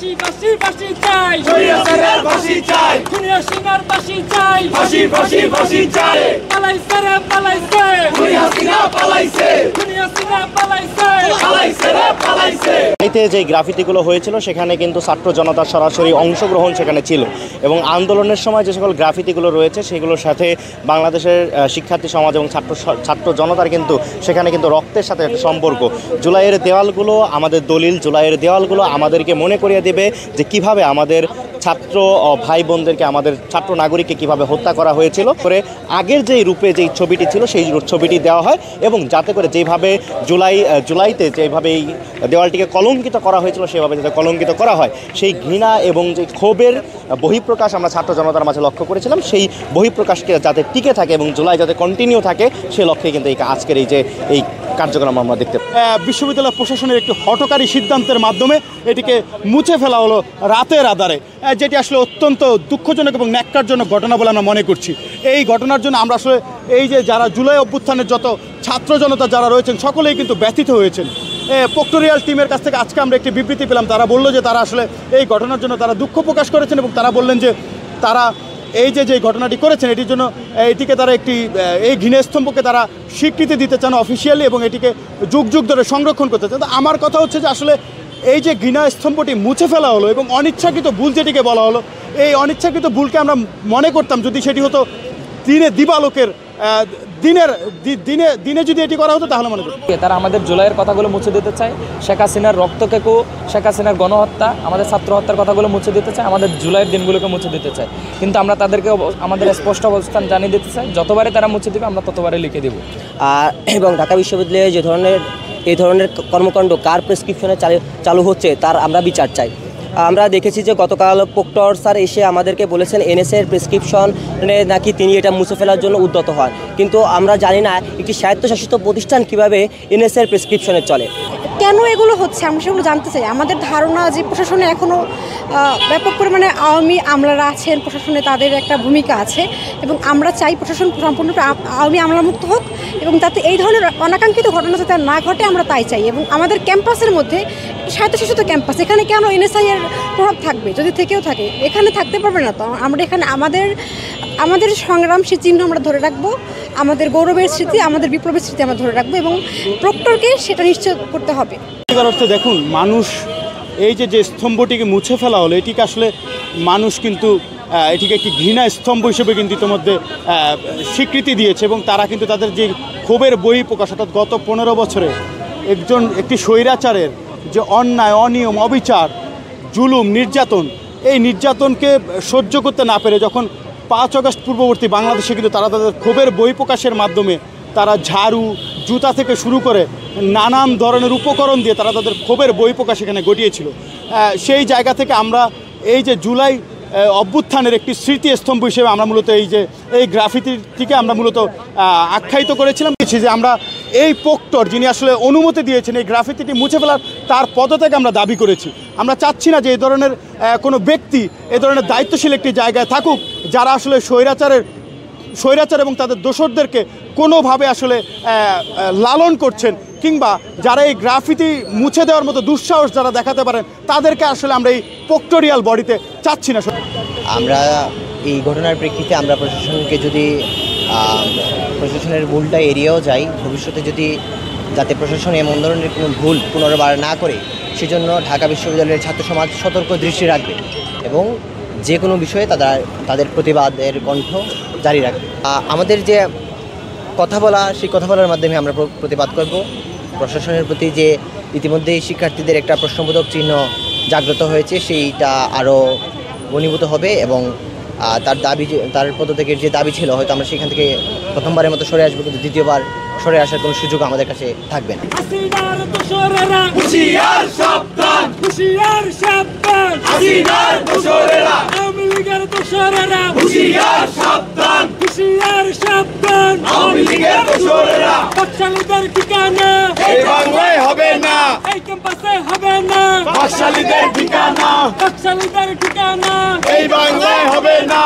ফাঁসি ফাঁসি ফাঁসি চাই, শরীয়তের ফাঁসি চাই, খুনিয়া সিনার ফাঁসি চাই, ফাঁসি ফাঁসি ফাঁসি চাই। পালাইছে রে পালাইছে, খুনিয়া সিনা পালাইছে, খুনিয়া সিনা পালাইছে, পালাইছে রে পালাইছে। এতে যে গ্রাফিতিগুলো হয়েছিল সেখানে কিন্তু ছাত্র জনতার সরাসরি অংশগ্রহণ সেখানে ছিল এবং আন্দোলনের সময় যে সকল গ্রাফিতিগুলো রয়েছে সেগুলোর সাথে বাংলাদেশের শিক্ষার্থী সমাজ এবং ছাত্র জনতার কিন্তু সেখানে কিন্তু রক্তের সাথে একটা সম্পর্ক। জুলাইয়ের দেওয়ালগুলো আমাদের দলিল, জুলাইয়ের দেওয়ালগুলো আমাদেরকে মনে করিয়ে দেবে যে কিভাবে আমাদের ছাত্র ভাই বোনদেরকে, আমাদের ছাত্র নাগরিককে কিভাবে হত্যা করা হয়েছিল করে আগের যেই রূপে যেই ছবিটি ছিল সেই ছবিটি দেওয়া হয় এবং যাতে করে যেভাবে জুলাইতে যেভাবে এই দেওয়ালটিকে কলঙ্কিত করা হয়েছিল সেভাবে যাতে কলঙ্কিত করা হয়, সেই ঘৃণা এবং যে ক্ষোভের বহিঃপ্রকাশ আমরা ছাত্র জনতার মাঝে লক্ষ্য করেছিলাম, সেই বহিঃপ্রকাশকে যাতে টিকে থাকে এবং জুলাই যাতে কন্টিনিউ থাকে সে লক্ষ্যে কিন্তু এই আজকের এই কার্যক্রম আমরা দেখতে বিশ্ববিদ্যালয় প্রশাসনের একটি হঠকারী সিদ্ধান্তের মাধ্যমে এটিকে মুছে ফেলা হলো রাতের আধারে, যেটি আসলে অত্যন্ত দুঃখজনক এবং ন্যাক্কারজনক ঘটনা বলে আমরা মনে করছি। এই ঘটনার জন্য আমরা আসলে এই যে যারা জুলাই অভ্যুত্থানের যত ছাত্র জনতা যারা রয়েছেন সকলেই কিন্তু ব্যথিত হয়েছেন। পোক্টোরিয়াল টিমের কাছ থেকে আজকে আমরা একটি বিবৃতি পেলাম, তারা বললো যে তারা আসলে এই ঘটনার জন্য তারা দুঃখ প্রকাশ করেছেন এবং তারা বললেন যে তারা এই যে ঘটনাটি করেছেন এটির জন্য এটিকে তারা এই ঘৃণাস্তম্ভকে তারা স্বীকৃতি দিতে চান অফিসিয়ালি এবং এটিকে যুগ যুগ ধরে সংরক্ষণ করতে চান। আমার কথা হচ্ছে যে আসলে এই যে ঘৃণাস্তম্ভটি মুছে ফেলা হলো এবং অনিচ্ছাকৃত ভুল যেটিকে বলা হলো, এই অনিচ্ছাকৃত ভুলকে আমরা মনে করতাম যদি সেটি হতো দিবালোকের দিনে যদি এটি করা হতো তাহলে মনে করি তারা আমাদের জুলাইয়ের কথাগুলো মুছে দিতে চায়, শেখ হাসিনার রক্তকেকু, শেখ হাসিনার গণহত্যা, আমাদের ছাত্র হত্যার কথাগুলো মুছে দিতে চায়, আমাদের জুলাইয়ের দিনগুলোকে মুছে দিতে চায়। কিন্তু আমরা তাদেরকে আমাদের স্পষ্ট অবস্থান জানিয়ে দিতে চাই, যতবারে তারা মুছে দেবে আমরা ততবারে লিখে দেব। এবং ঢাকা বিশ্ববিদ্যালয়ে এই ধরনের কর্মকাণ্ড কার প্রেসক্রিপশনে চালু হচ্ছে তার আমরা বিচার চাই। আমরা দেখেছি যে গতকাল প্রক্টর স্যার এসে আমাদেরকে বলেছেন এনএসএর প্রেসক্রিপশনে নাকি তিনি এটা মুছে ফেলার জন্য উদ্যত হন, কিন্তু আমরা জানি না একটি স্বায়ত্তশাসিত প্রতিষ্ঠান কীভাবে এনএসএর প্রেসক্রিপশনে চলে। কেন এগুলো হচ্ছে আমরা সেগুলো জানতে চাই। আমাদের ধারণা যে প্রশাসনে এখনও ব্যাপক পরিমাণে আওয়ামী আমলারা আছেন, প্রশাসনে তাদের একটা ভূমিকা আছে এবং আমরা চাই প্রশাসন সম্পূর্ণরূপে আওয়ামী আমলামুক্ত হোক এবং তাতে এই ধরনের অনাকাঙ্ক্ষিত ঘটনা যাতে না ঘটে আমরা তাই চাই। এবং আমাদের ক্যাম্পাসের মধ্যে স্বায়ত্তশাসিত ক্যাম্পাস, এখানে কেন এনএসআই এর প্রভাব থাকবে? যদি থেকেও থাকে এখানে থাকতে পারবে না। তো আমরা এখানে আমাদের সংগ্রাম সে চিহ্ন আমরা ধরে রাখবো, আমাদের গৌরবের স্মৃতি, আমাদের বিপ্লবের স্মৃতি আমরা ধরে রাখবো এবং প্রক্টরকে সেটা নিশ্চিত করতে হবে। অর্থে দেখুন, মানুষ এই যে স্তম্ভটিকে মুছে ফেলা হলো এটিকে আসলে মানুষ কিন্তু এটিকে একটি ঘৃণা স্তম্ভ হিসেবে কিন্তু ইতিমধ্যে স্বীকৃতি দিয়েছে এবং তারা কিন্তু তাদের যে ক্ষোভের বহিঃপ্রকাশ, অর্থাৎ গত 15 বছরে একটি স্বৈরাচারের যে অন্যায়, অনিয়ম, অবিচার, জুলুম, নির্যাতন, এই নির্যাতনকে সহ্য করতে না পেরে যখন 5 আগস্ট পূর্ববর্তী বাংলাদেশে কিন্তু তারা তাদের ক্ষোভের বহিঃপ্রকাশের মাধ্যমে তারা ঝাড়ু, জুতা থেকে শুরু করে নানান ধরনের উপকরণ দিয়ে তারা তাদের ক্ষোভের বহিঃপ্রকাশ এখানে ঘটিয়েছিল। সেই জায়গা থেকে আমরা এই যে জুলাই অভ্যুত্থানের একটি স্মৃতিস্তম্ভ হিসেবে আমরা মূলত এই গ্রাফিতিটিকে আমরা মূলত আখ্যায়িত করেছিলাম যে আমরা এই প্রক্টর যিনি আসলে অনুমতি দিয়েছেন এই গ্রাফিতিটি মুছে ফেলার তার পদত্যাগ আমরা দাবি করেছি। আমরা চাচ্ছি না যে এই ধরনের কোনো ব্যক্তি এ ধরনের দায়িত্বশীল একটি জায়গায় থাকুক যারা আসলে স্বৈরাচার এবং তাদের দোসরদেরকে কোনোভাবে আসলে লালন করছেন কিংবা যারা এই গ্রাফিতি মুছে দেওয়ার মতো দুঃসাহস যারা দেখাতে পারেন তাদেরকে আসলে আমরা এই প্রক্টোরিয়াল বডিতে চাচ্ছি না। আমরা এই ঘটনার প্রেক্ষিতে আমরা প্রশাসনকে যদি প্রশাসনের ভুলটা এড়িয়েও যাই, ভবিষ্যতে যাতে প্রশাসন এমন ধরনের কোনো ভুল পুনর্বার না করে সেজন্য ঢাকা বিশ্ববিদ্যালয়ের ছাত্র সমাজ সতর্ক দৃষ্টি রাখবে এবং যে কোনো বিষয়ে তাদের প্রতিবাদের কণ্ঠ জারি রাখবে। আমাদের যে কথা বলা, সেই কথা বলার মাধ্যমে আমরা প্রতিবাদ করব। প্রশাসনের প্রতি যে ইতিমধ্যেই শিক্ষার্থীদের একটা প্রশ্নবোধক চিহ্ন জাগ্রত হয়েছে সেইটা আরও ঘনীভূত হবে এবং তার পদত্যাগের যে দাবি ছিল হয়তো আমরা সেখান থেকে প্রথমবারের মতো সরে আসবো, কিন্তু দ্বিতীয়বার সরে আসার কোনো সুযোগ আমাদের কাছে থাকবে না। হবে না, এই ক্যাম্পাসে হবে না, বাকশালীদের ঠিকানা, বাকশালীদের ঠিকানা এই বাংলায় হবে না।